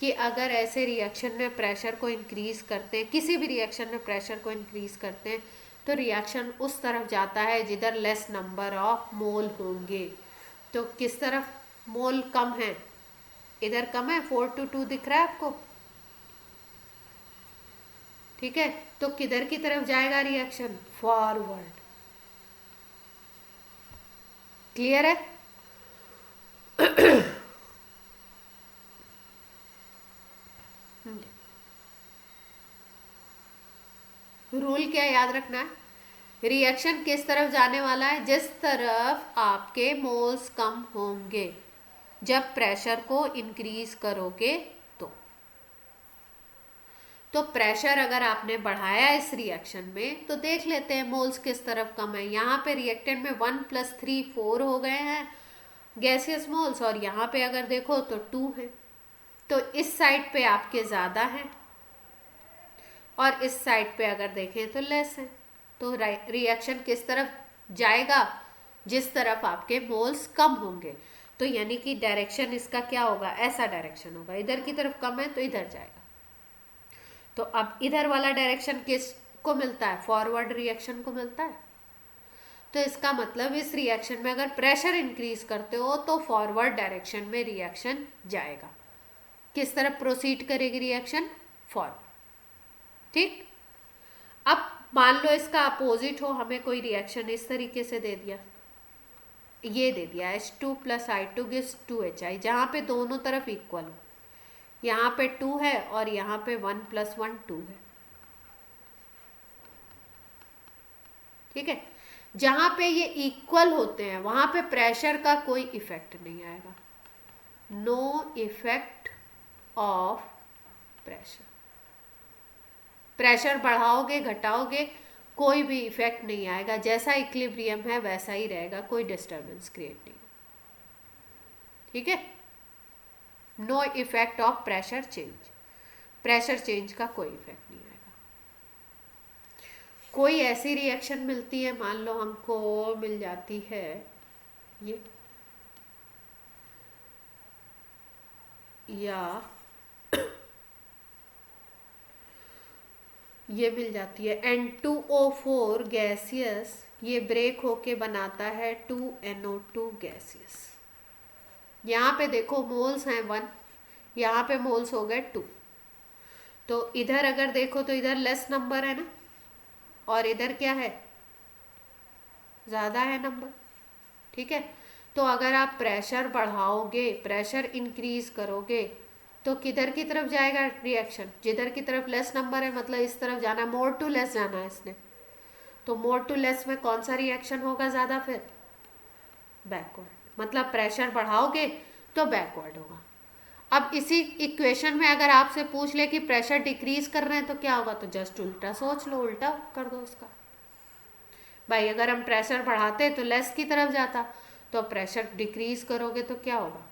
कि अगर ऐसे रिएक्शन में प्रेशर को इंक्रीज करते हैं, किसी भी रिएक्शन में प्रेशर को इंक्रीज करते हैं, तो रिएक्शन उस तरफ जाता है जिधर लेस नंबर ऑफ मोल होंगे। तो किस तरफ मोल कम है, इधर कम है, 4 to 2 दिख रहा है आपको। ठीक है, तो किधर की तरफ जाएगा रिएक्शन, फॉरवर्ड। क्लियर है? रूल क्या याद रखना है, रिएक्शन किस तरफ जाने वाला है, जिस तरफ आपके मोल्स कम होंगे। जब प्रेशर को इंक्रीज करोगे तो प्रेशर अगर आपने बढ़ाया इस रिएक्शन में तो देख लेते हैं मोल्स किस तरफ कम है। यहाँ पे रिएक्टेंट में 1 + 3 4 हो गए हैं गैसियस मोल्स, और यहाँ पे अगर देखो तो 2 है। तो इस साइड पे आपके ज़्यादा हैं और इस साइड पे अगर देखें तो लेस है। तो रिएक्शन किस तरफ जाएगा, जिस तरफ आपके मोल्स कम होंगे। तो यानी कि डायरेक्शन इसका क्या होगा, ऐसा डायरेक्शन होगा, इधर की तरफ कम है तो इधर जाएगा। तो अब इधर वाला डायरेक्शन किस को मिलता है, फॉरवर्ड रिएक्शन को मिलता है। तो इसका मतलब इस रिएक्शन में अगर प्रेशर इंक्रीज करते हो तो फॉरवर्ड डायरेक्शन में रिएक्शन जाएगा। किस तरफ प्रोसीड करेगी रिएक्शन, फॉरवर्ड। ठीक, अब मान लो इसका अपोजिट हो, हमें कोई रिएक्शन इस तरीके से दे दिया, ये दे दिया H2 + I2 गिव्स 2HI, जहाँ पे दोनों तरफ इक्वल हो। यहाँ पे 2 है और यहाँ पे 1 + 1 2 है। ठीक है, जहाँ पे ये इक्वल होते हैं वहाँ पे प्रेशर का कोई इफेक्ट नहीं आएगा, no effect of pressure. Pressure बढ़ाओगे घटाओगे कोई भी इफेक्ट नहीं आएगा, जैसा इक्विलिब्रियम है वैसा ही रहेगा, कोई डिस्टर्बेंस क्रिएट नहीं। ठीक है, no effect of pressure change, pressure change का कोई इफेक्ट नहीं आएगा। कोई ऐसी रिएक्शन मिलती है, मान लो हमको मिल जाती है ये, या ये मिल जाती है N2O4 गैसियस, ये ब्रेक होके बनाता है 2NO2 गैसियस। यहाँ पे देखो मोल्स हैं 1, यहाँ पे मोल्स हो गए 2। तो इधर अगर देखो तो इधर लेस नंबर है ना, और इधर क्या है, ज़्यादा है नंबर। ठीक है, तो अगर आप प्रेशर बढ़ाओगे, प्रेशर इंक्रीज करोगे तो किधर की तरफ जाएगा रिएक्शन, जिधर की तरफ लेस नंबर है, मतलब इस तरफ जाना है, मोर टू लेस जाना है इसने। तो मोर टू लेस में कौन सा रिएक्शन होगा ज़्यादा, फिर बैकवर्ड। मतलब प्रेशर बढ़ाओगे तो बैकवर्ड होगा। अब इसी इक्वेशन में अगर आपसे पूछ ले कि प्रेशर डिक्रीज कर रहे हैं तो क्या होगा, तो जस्ट उल्टा सोच लो, उल्टा कर दो उसका। भाई अगर हम प्रेशर बढ़ाते तो लेस की तरफ जाता, तो प्रेशर डिक्रीज करोगे तो क्या होगा,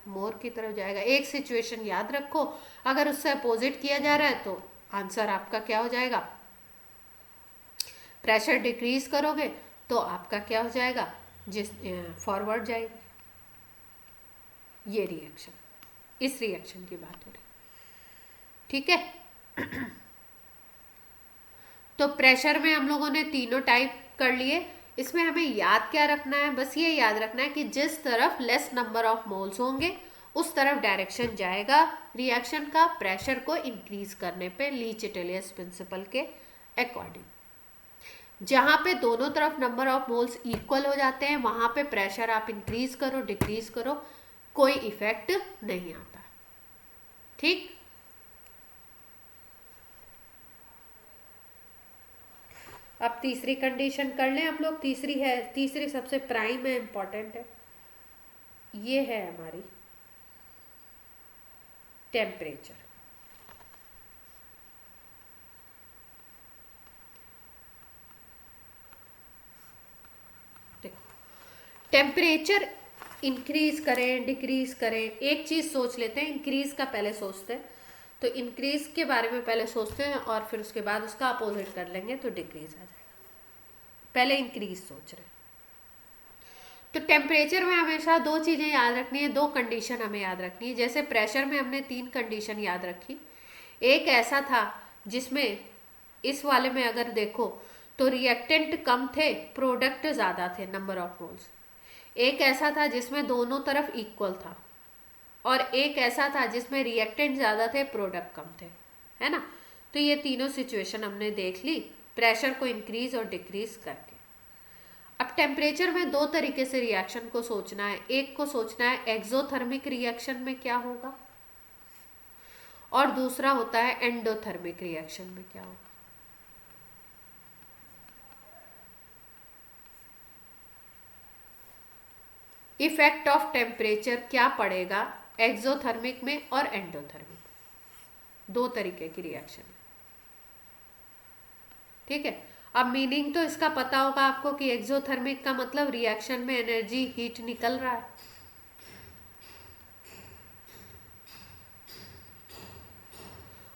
मोर की तरफ जाएगा। एक सिचुएशन याद रखो, अगर उससे अपोजिट किया जा रहा है तो आंसर आपका क्या हो जाएगा, प्रेशर डिक्रीज करोगे तो आपका क्या हो जाएगा, जिस फॉरवर्ड जाएगी। ये रिएक्शन, इस रिएक्शन की बात हो रही। ठीक है, तो प्रेशर में हम लोगों ने तीनों टाइप कर लिए। इसमें हमें याद क्या रखना है, बस ये याद रखना है कि जिस तरफ लेस नंबर ऑफ मोल्स होंगे उस तरफ डायरेक्शन जाएगा रिएक्शन का, प्रेशर को इंक्रीज करने पे ली चिटेलियस प्रिंसिपल के अकॉर्डिंग। जहाँ पे दोनों तरफ नंबर ऑफ मोल्स इक्वल हो जाते हैं वहाँ पे प्रेशर आप इंक्रीज करो डिक्रीज करो कोई इफेक्ट नहीं आता। ठीक, अब तीसरी कंडीशन कर लें हम लोग। तीसरी है, तीसरी सबसे प्राइम है, इंपॉर्टेंट है। ये है हमारी टेम्परेचर। टेम्परेचर इंक्रीज करें डिक्रीज करें, एक चीज सोच लेते हैं, इंक्रीज का पहले सोचते हैं। तो इंक्रीज के बारे में पहले सोचते हैं और फिर उसके बाद उसका अपोजिट कर लेंगे तो डिक्रीज आ जाएगा। पहले इंक्रीज सोच रहे हैं। तो टेम्परेचर में हमेशा दो चीज़ें याद रखनी है, दो कंडीशन हमें याद रखनी है। जैसे प्रेशर में हमने तीन कंडीशन याद रखी। एक ऐसा था जिसमें, इस वाले में अगर देखो तो रिएक्टेंट कम थे, प्रोडक्ट ज़्यादा थे, नंबर ऑफ मोल्स। एक ऐसा था जिसमें दोनों तरफ इक्वल था, और एक ऐसा था जिसमें रिएक्टेंट ज़्यादा थे, प्रोडक्ट कम थे, है ना। तो ये तीनों सिचुएशन हमने देख ली प्रेशर को इंक्रीज और डिक्रीज करके। अब टेम्परेचर में दो तरीके से रिएक्शन को सोचना है। एक को सोचना है एक्सोथर्मिक रिएक्शन में क्या होगा, और दूसरा होता है एंडोथर्मिक रिएक्शन में क्या होगा। इफेक्ट ऑफ टेम्परेचर क्या पड़ेगा एक्सोथर्मिक में और एंडोथर्मिक में, दो तरीके की रिएक्शन है। ठीक है, अब मीनिंग तो इसका पता होगा आपको कि एक्सोथर्मिक का मतलब रिएक्शन में एनर्जी हीट निकल रहा है,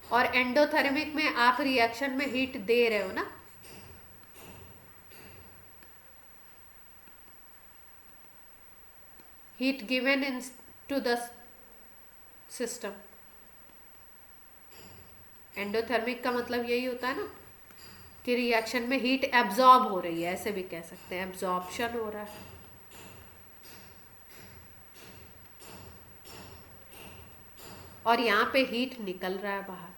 और एंडोथर्मिक में आप रिएक्शन में हीट दे रहे हो ना। Heat given in to the system. Endothermic का मतलब यही होता है ना कि रिएक्शन में हीट एब्जॉर्ब हो रही है, ऐसे भी कह सकते हैं, एब्जॉर्प्शन हो रहा है। और यहां पे हीट निकल रहा है बाहर।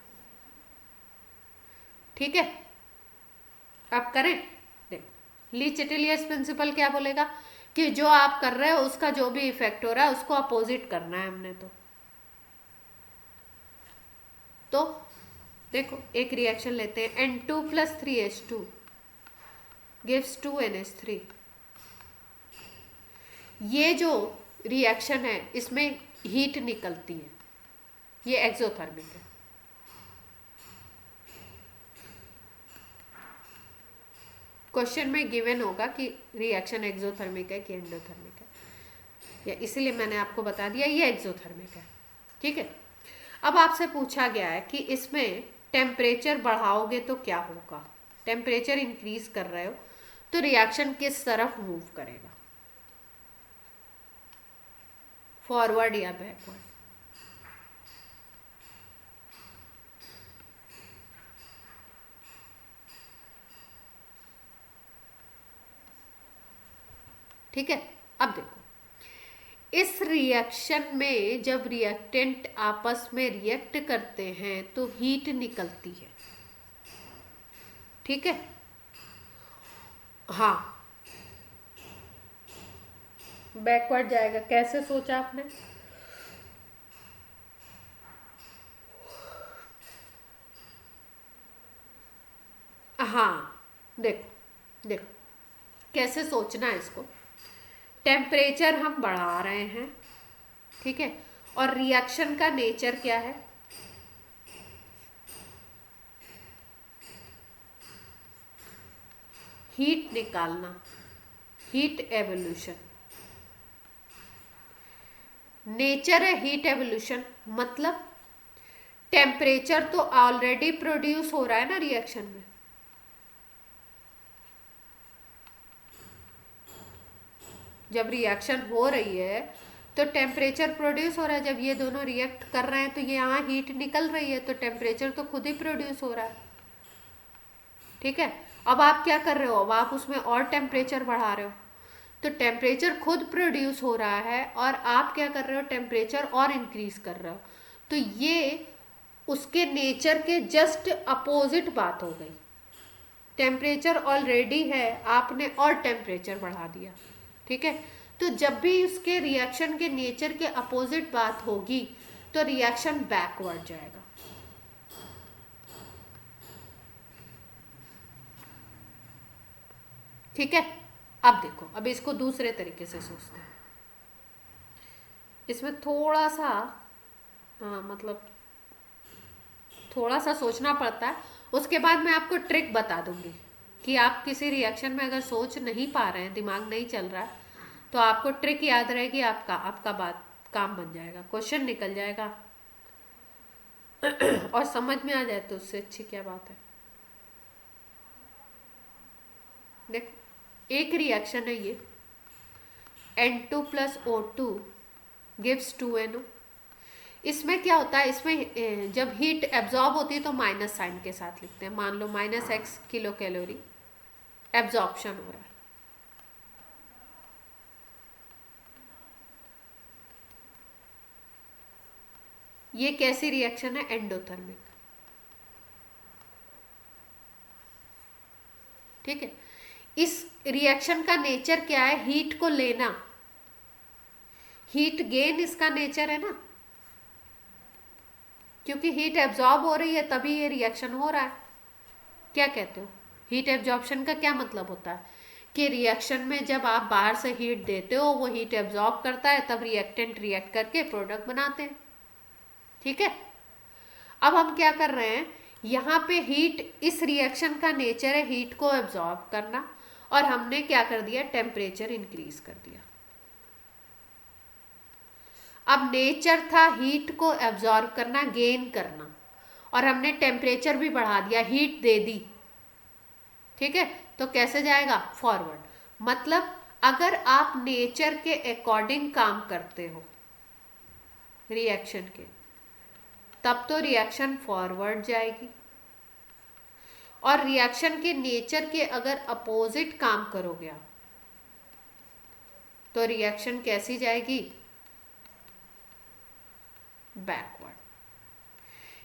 ठीक है, अब करें। देखो ली चिटिलियस प्रिंसिपल क्या बोलेगा कि जो आप कर रहे हो उसका जो भी इफेक्ट हो रहा है उसको अपोजिट करना है हमने। तो देखो एक रिएक्शन लेते हैं, N2 + 3H2 गिव्स 2NH3। ये जो रिएक्शन है इसमें हीट निकलती है, ये एक्सोथर्मिक है। क्वेश्चन में गिवन होगा कि रिएक्शन एक्सोथर्मिक है कि एंडोथर्मिक है, या इसीलिए मैंने आपको बता दिया ये एक्सोथर्मिक है। ठीक है, अब आपसे पूछा गया है कि इसमें टेम्परेचर बढ़ाओगे तो क्या होगा। टेम्परेचर इंक्रीज कर रहे हो तो रिएक्शन किस तरफ मूव करेगा, फॉरवर्ड या बैकवर्ड। ठीक है, अब देखो इस रिएक्शन में जब रिएक्टेंट आपस में रिएक्ट करते हैं तो हीट निकलती है। ठीक है, हाँ बैकवर्ड जाएगा, कैसे सोचा आपने। हाँ देखो देखो कैसे सोचना है इसको। टेम्परेचर हम बढ़ा रहे हैं, ठीक है, और रिएक्शन का नेचर क्या है, हीट निकालना, हीट एवोल्यूशन। नेचर है हीट एवोल्यूशन, मतलब टेम्परेचर तो ऑलरेडी प्रोड्यूस हो रहा है ना रिएक्शन में। जब रिएक्शन हो रही है तो टेम्परेचर प्रोड्यूस हो रहा है। जब ये दोनों रिएक्ट कर रहे हैं तो ये यहाँ हीट निकल रही है, तो टेम्परेचर तो खुद ही प्रोड्यूस हो रहा है। ठीक है, अब आप क्या कर रहे हो, अब आप उसमें और टेम्परेचर बढ़ा रहे हो, तो टेम्परेचर खुद प्रोड्यूस हो रहा है और आप क्या कर रहे हो, टेम्परेचर और इंक्रीज कर रहे हो। तो ये उसके नेचर के जस्ट अपोजिट बात हो गई। टेम्परेचर ऑलरेडी है, आपने और टेम्परेचर बढ़ा दिया। ठीक है, तो जब भी उसके रिएक्शन के नेचर के अपोजिट बात होगी तो रिएक्शन बैकवर्ड जाएगा। ठीक है, अब देखो, अब इसको दूसरे तरीके से सोचते हैं। इसमें थोड़ा सा मतलब थोड़ा सा सोचना पड़ता है। उसके बाद मैं आपको ट्रिक बता दूंगी कि आप किसी रिएक्शन में अगर सोच नहीं पा रहे हैं, दिमाग नहीं चल रहा है, तो आपको ट्रिक याद रहेगी, आपका आपका बात काम बन जाएगा, क्वेश्चन निकल जाएगा और समझ में आ जाए तो उससे अच्छी क्या बात है। देखो, एक रिएक्शन है ये, N2 plus O2 gives 2NO। इसमें क्या होता है, इसमें जब हीट एब्जॉर्ब होती है तो माइनस साइन के साथ लिखते हैं। मान लो -x किलो कैलोरी एब्जॉर्प्शन हो रहा है। ये कैसी रिएक्शन है? एंडोथर्मिक। ठीक है, इस रिएक्शन का नेचर क्या है? हीट को लेना, हीट गेन इसका नेचर है ना, क्योंकि हीट एब्जॉर्ब हो रही है तभी ये रिएक्शन हो रहा है। क्या कहते हो? हीट एब्जॉर्प्शन का क्या मतलब होता है कि रिएक्शन में जब आप बाहर से हीट देते हो, वो हीट एब्जॉर्ब करता है, तब रिएक्टेंट रिएक्ट करके प्रोडक्ट बनाते हैं। ठीक है, अब हम क्या कर रहे हैं, यहाँ पे हीट, इस रिएक्शन का नेचर है हीट को एब्जॉर्ब करना, और हमने क्या कर दिया? टेम्परेचर इंक्रीज कर दिया। अब नेचर था हीट को एब्जॉर्ब करना, गेन करना, और हमने टेम्परेचर भी बढ़ा दिया, हीट दे दी। ठीक है, तो कैसे जाएगा? फॉरवर्ड। मतलब अगर आप नेचर के अकॉर्डिंग काम करते हो रिएक्शन के, तब तो रिएक्शन फॉरवर्ड जाएगी, और रिएक्शन के नेचर के अगर अपोजिट काम करोगे आप, तो रिएक्शन कैसी जाएगी? बैकवर्ड।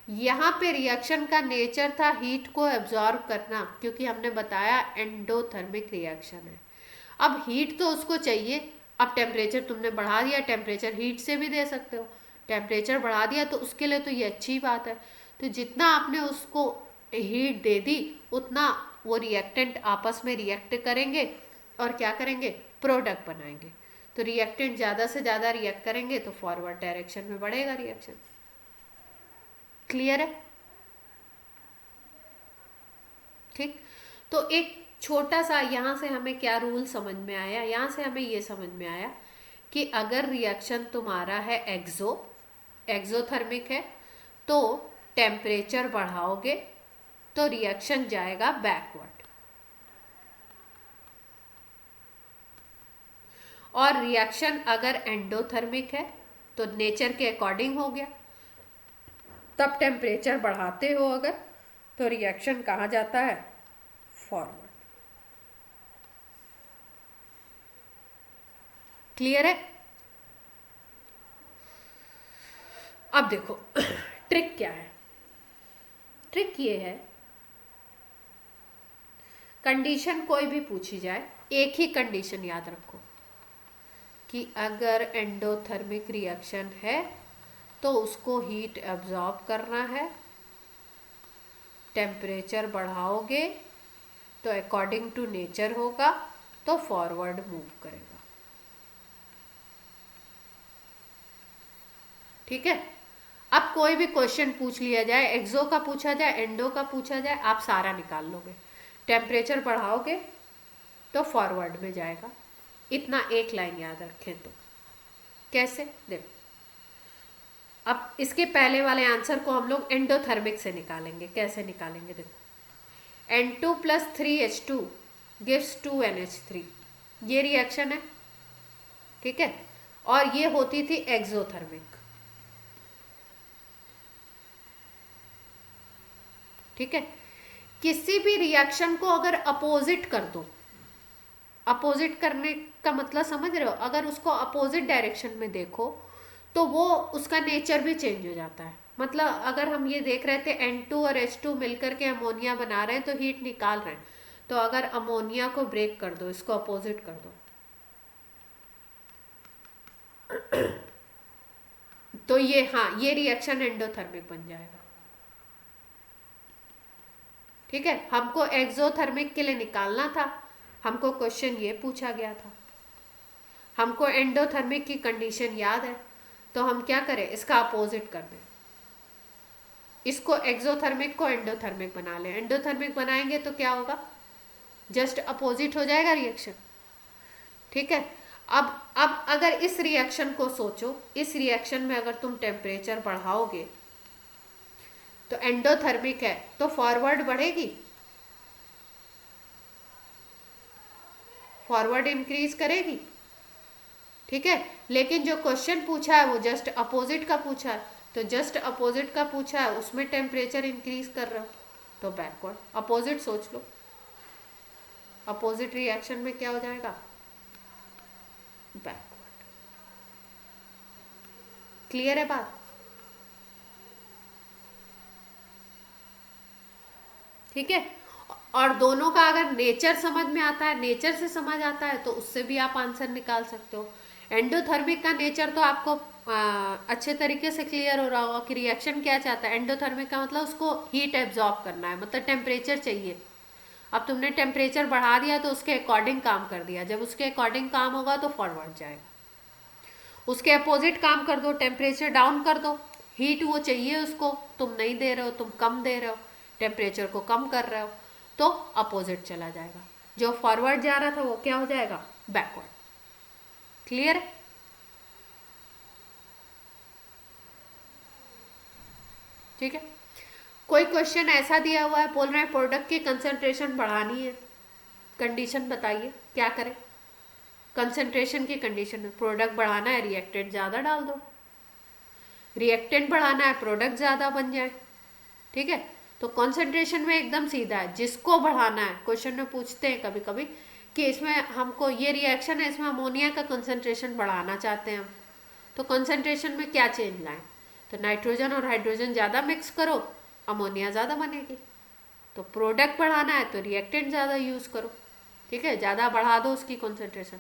यहाँ पे रिएक्शन का नेचर था हीट को एब्जॉर्ब करना, क्योंकि हमने बताया एंडोथर्मिक रिएक्शन है। अब हीट तो उसको चाहिए, अब टेम्परेचर तुमने बढ़ा दिया, टेम्परेचर हीट से भी दे सकते हो, टेम्परेचर बढ़ा दिया तो उसके लिए तो ये अच्छी बात है। तो जितना आपने उसको हीट दे दी, उतना वो रिएक्टेंट आपस में रिएक्ट करेंगे और क्या करेंगे? प्रोडक्ट बनाएंगे। तो रिएक्टेंट ज़्यादा से ज़्यादा रिएक्ट करेंगे तो फॉरवर्ड डायरेक्शन में बढ़ेगा रिएक्शन। क्लियर है? ठीक, तो एक छोटा सा यहाँ से हमें क्या रूल समझ में आया? यहाँ से हमें ये समझ में आया कि अगर रिएक्शन तुम्हारा है एक्सोथर्मिक है, तो टेम्परेचर बढ़ाओगे तो रिएक्शन जाएगा बैकवर्ड, और रिएक्शन अगर एंडोथर्मिक है तो नेचर के अकॉर्डिंग हो गया, तब टेम्परेचर बढ़ाते हो अगर, तो रिएक्शन कहाँ जाता है? फॉरवर्ड। क्लियर है? अब देखो ट्रिक क्या है? ट्रिक ये है, कंडीशन कोई भी पूछी जाए, एक ही कंडीशन याद रखो कि अगर एंडोथर्मिक रिएक्शन है तो उसको हीट एब्जॉर्ब करना है, टेम्परेचर बढ़ाओगे तो अकॉर्डिंग टू नेचर होगा, तो फॉरवर्ड मूव करेगा। ठीक है, अब कोई भी क्वेश्चन पूछ लिया जाए, एक्सो का पूछा जाए, एंडो का पूछा जाए, आप सारा निकाल लोगे। टेम्परेचर बढ़ाओगे तो फॉरवर्ड में जाएगा, इतना एक लाइन याद रखें तो। कैसे? देखो, अब इसके पहले वाले आंसर को हम लोग एंडोथर्मिक से निकालेंगे। कैसे निकालेंगे? देखो, N2 plus 3H2 gives 2NH3, ये रिएक्शन है। ठीक है, और ये होती थी एक्सोथर्मिक। ठीक है, किसी भी रिएक्शन को अगर अपोजिट कर दो, अपोजिट करने का मतलब समझ रहे हो? अगर उसको अपोजिट डायरेक्शन में देखो तो वो उसका नेचर भी चेंज हो जाता है। मतलब अगर हम ये देख रहे थे N2 और H2 मिलकर के अमोनिया बना रहे हैं तो हीट निकाल रहे हैं, तो अगर अमोनिया को ब्रेक कर दो, इसको अपोजिट कर दो, तो ये, हाँ, ये रिएक्शन एंडोथर्मिक बन जाएगा। ठीक है, हमको एक्सोथर्मिक के लिए निकालना था, हमको क्वेश्चन ये पूछा गया था, हमको एंडोथर्मिक की कंडीशन याद है, तो हम क्या करें, इसका अपोजिट कर दें, इसको एक्सोथर्मिक को एंडोथर्मिक बना लें। एंडोथर्मिक बनाएंगे तो क्या होगा, जस्ट अपोजिट हो जाएगा रिएक्शन। ठीक है, अब अगर इस रिएक्शन को सोचो, इस रिएक्शन में अगर तुम टेम्परेचर बढ़ाओगे तो एंडोथर्मिक है तो फॉरवर्ड बढ़ेगी, फॉरवर्ड इंक्रीज करेगी। ठीक है, लेकिन जो क्वेश्चन पूछा है वो जस्ट अपोजिट का पूछा है, तो जस्ट अपोजिट का पूछा है, उसमें टेम्परेचर इंक्रीज कर रहा हो तो बैकवर्ड। अपोजिट सोच लो, अपोजिट रिएक्शन में क्या हो जाएगा, बैकवर्ड। क्लियर है बात? ठीक है, और दोनों का अगर नेचर समझ में आता है, नेचर से समझ आता है, तो उससे भी आप आंसर निकाल सकते हो। एंडोथर्मिक का नेचर तो आपको अच्छे तरीके से क्लियर हो रहा होगा कि रिएक्शन क्या चाहता है। एंडोथर्मिक का मतलब उसको हीट एब्जॉर्ब करना है, मतलब टेम्परेचर चाहिए। अब तुमने टेम्परेचर बढ़ा दिया तो उसके अकॉर्डिंग काम कर दिया, जब उसके अकॉर्डिंग काम होगा तो फॉरवर्ड जाएगा। उसके अपोजिट काम कर दो, टेम्परेचर डाउन कर दो, हीट वो चाहिए उसको, तुम नहीं दे रहे हो, तुम कम दे रहे हो, टेम्परेचर को कम कर रहे हो, तो अपोजिट चला जाएगा। जो फॉरवर्ड जा रहा था वो क्या हो जाएगा, बैकवर्ड। क्लियर है? ठीक है, कोई क्वेश्चन ऐसा दिया हुआ है, बोल रहे हैं प्रोडक्ट की कंसंट्रेशन बढ़ानी है, कंडीशन बताइए क्या करें। कंसंट्रेशन की कंडीशन में प्रोडक्ट बढ़ाना है, रिएक्टेंट ज़्यादा डाल दो, रिएक्टेंट बढ़ाना है, प्रोडक्ट ज़्यादा बन जाए। ठीक है, तो कंसंट्रेशन में एकदम सीधा है, जिसको बढ़ाना है। क्वेश्चन में पूछते हैं कभी कभी कि इसमें हमको ये रिएक्शन है, इसमें अमोनिया का कंसंट्रेशन बढ़ाना चाहते हैं हम, तो कंसंट्रेशन में क्या चेंज लाएं, तो नाइट्रोजन और हाइड्रोजन ज़्यादा मिक्स करो, अमोनिया ज़्यादा बनेगी। तो प्रोडक्ट बढ़ाना है तो रिएक्टेंट ज़्यादा यूज़ करो। ठीक है, ज़्यादा बढ़ा दो उसकी कंसंट्रेशन।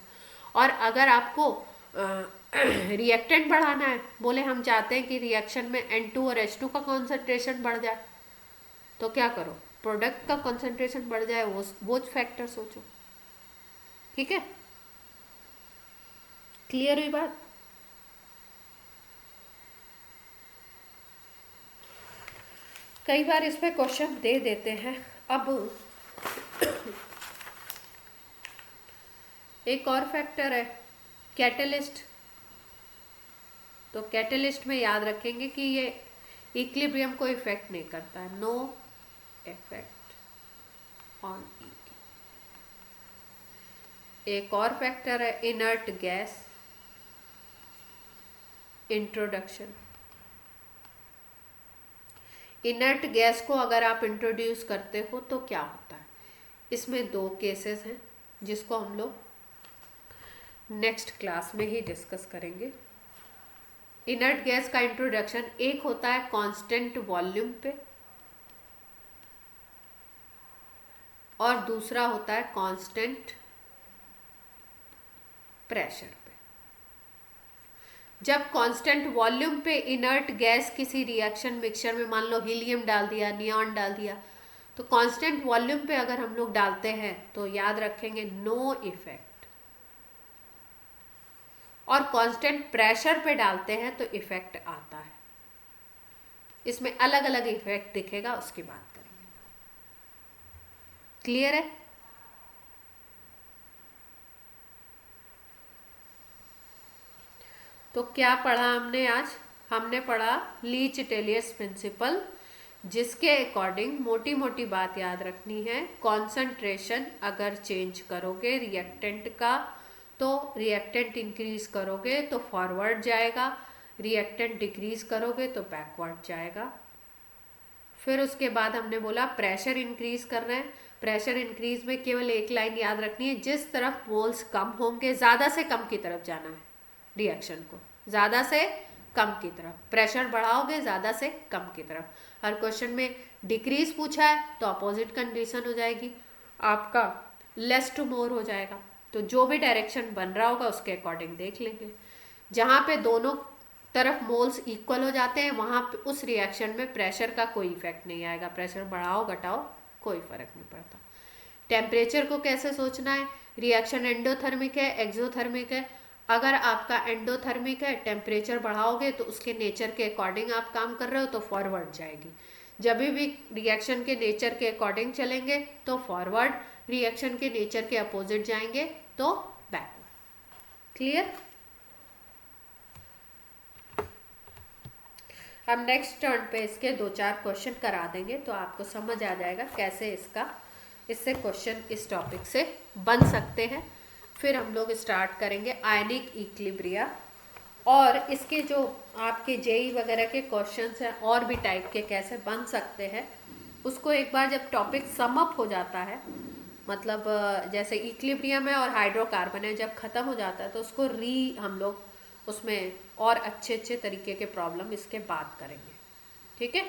और अगर आपको रिएक्टेंट बढ़ाना है, बोले हम चाहते हैं कि रिएक्शन में N2 और H2 का कंसंट्रेशन बढ़ जाए, तो क्या करो, प्रोडक्ट का कंसंट्रेशन बढ़ जाए, वो फैक्टर सोचो। ठीक है, क्लियर हुई बात? कई बार इस पे क्वेश्चन दे देते हैं। अब एक और फैक्टर है कैटलिस्ट, तो कैटलिस्ट में याद रखेंगे कि ये इक्विलिब्रियम को इफेक्ट नहीं करता है, नो इफेक्ट ऑन इक्विलिब्रियम। एक और फैक्टर है inert gas introduction. Inert gas को अगर आप इंट्रोड्यूस करते हो तो क्या होता है, इसमें दो केसेस हैं जिसको हम लोग नेक्स्ट क्लास में ही डिस्कस करेंगे। इनर्ट गैस का इंट्रोडक्शन, एक होता है कांस्टेंट वॉल्यूम पे और दूसरा होता है कांस्टेंट प्रेशर पे। जब कांस्टेंट वॉल्यूम पे इनर्ट गैस किसी रिएक्शन मिक्सचर में, मान लो हीलियम डाल दिया, नियॉन डाल दिया, तो कांस्टेंट वॉल्यूम पे अगर हम लोग डालते हैं तो याद रखेंगे नो इफेक्ट, और कांस्टेंट प्रेशर पे डालते हैं तो इफेक्ट आता है। इसमें अलग अलग इफेक्ट दिखेगा, उसकी बात करेंगे। क्लियर है? तो क्या पढ़ा हमने आज? हमने पढ़ा लीच-टेलियस प्रिंसिपल, जिसके अकॉर्डिंग मोटी मोटी बात याद रखनी है, कॉन्सेंट्रेशन अगर चेंज करोगे रिएक्टेंट का तो रिएक्टेंट इंक्रीज करोगे तो फॉरवर्ड जाएगा, रिएक्टेंट डिक्रीज करोगे तो बैकवर्ड जाएगा। फिर उसके बाद हमने बोला प्रेशर इंक्रीज कर रहे हैं, प्रेशर इंक्रीज में केवल एक लाइन याद रखनी है, जिस तरफ मोल्स कम होंगे ज़्यादा से कम की तरफ जाना है, रिएक्शन को ज़्यादा से कम की तरफ, प्रेशर बढ़ाओगे ज़्यादा से कम की तरफ। हर क्वेश्चन में डिक्रीज पूछा है तो अपोजिट कंडीशन हो जाएगी, आपका लेस टू मोर हो जाएगा। तो जो भी डायरेक्शन बन रहा होगा उसके अकॉर्डिंग देख लेंगे। जहाँ पे दोनों तरफ मोल्स इक्वल हो जाते हैं वहाँ पे उस रिएक्शन में प्रेशर का कोई इफेक्ट नहीं आएगा, प्रेशर बढ़ाओ घटाओ कोई फर्क नहीं पड़ता। टेम्परेचर को कैसे सोचना है, रिएक्शन एंडोथर्मिक है एक्सोथर्मिक है। अगर आपका एंडोथर्मिक है, टेम्परेचर बढ़ाओगे तो उसके नेचर के अकॉर्डिंग आप काम कर रहे हो तो फॉरवर्ड जाएगी। जब भी रिएक्शन के नेचर के अकॉर्डिंग चलेंगे तो फॉरवर्ड, रिएक्शन के नेचर के अपोजिट जाएंगे तो बैकवर्ड। क्लियर। हम नेक्स्ट टर्न पे इसके 2-4 क्वेश्चन करा देंगे तो आपको समझ आ जाएगा कैसे इससे क्वेश्चन इस टॉपिक से बन सकते हैं। फिर हम लोग स्टार्ट करेंगे आयनिक इक्विलिब्रिया, और इसके जो आपके जेई वगैरह के क्वेश्चंस हैं और भी टाइप के कैसे बन सकते हैं, उसको एक बार जब टॉपिक सम अप हो जाता है, मतलब जैसे इक्विलिब्रियम है और हाइड्रोकार्बन है, जब ख़त्म हो जाता है तो उसको हम लोग उसमें और अच्छे अच्छे तरीके के प्रॉब्लम इसके बाद करेंगे। ठीक है।